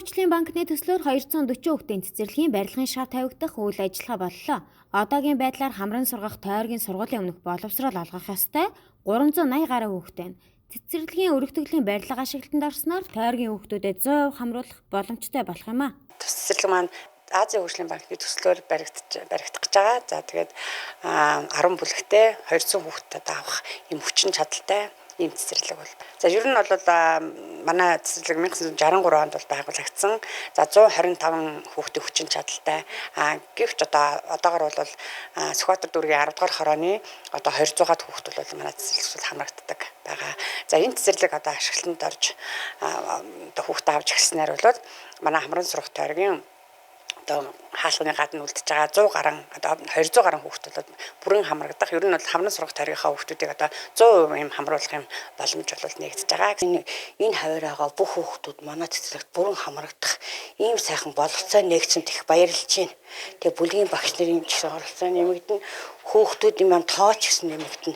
хөгжлийн банкны төслөөр 240 хүүхдийн цэцэрлэгийн барилгын шат тавигдах үйл ажиллагаа боллоо. Одоогийн байдлаар хамран сургах тойргийн сургуулийн өмнөх боловсрол олгох ёстой 380 гаруй хүүхэд байна. Цэцэрлэгийн өргөтгөлийн барилга ашиглалтанд орсноор тойргийн хүүхдүүдэд 100% хамруулах боломжтой болох юм а. Цэцэрлэг маань Азийн хөгжлийн банкны төслөөр баригдах гэж байгаа. За тэгээд 10 бүлэгтэй 200 хүүхдэд авах юм хүчин чадалтай ийм цэцэрлэг бол. За ер нь бол манай цэцэрлэг 1963 онд бол байгуулагдсан. За 125 хүүхдийн хүчин чадалтай. Гэвч одоогор бол Сүхбаатар дүүргийн 10 дугаар хорооны 200-аад хүүхд бол манай цэцэрлэгт хамрагддаг байгаа. За энэ цэцэрлэг ашиглалтанд орж хүүхд авч эхэлснээр бол манай хамран сурах тойргийн хаалганы гадна үлдэж байгаа 100 гаруй 200 гаруй хүүхдүүд бол бүрэн хамрагдах. Ер нь бол хамран сурах тойргийнхаа хүүхдүүдийг 100% юм хамруулах юм боломж бол нэгдэж байгаа. Энэ хаваараа бүх хүүхдүүд манай цэцэрлэгт бүрэн хамрагдах ийм сайхан бололцоо нэгцэнд их баярлж байна. Тэгээ бүлгийн багш нарын жишээ оролцоо нэмэгдэн хүүхдүүдийн маань тооч гэсэн нэмэгдэн.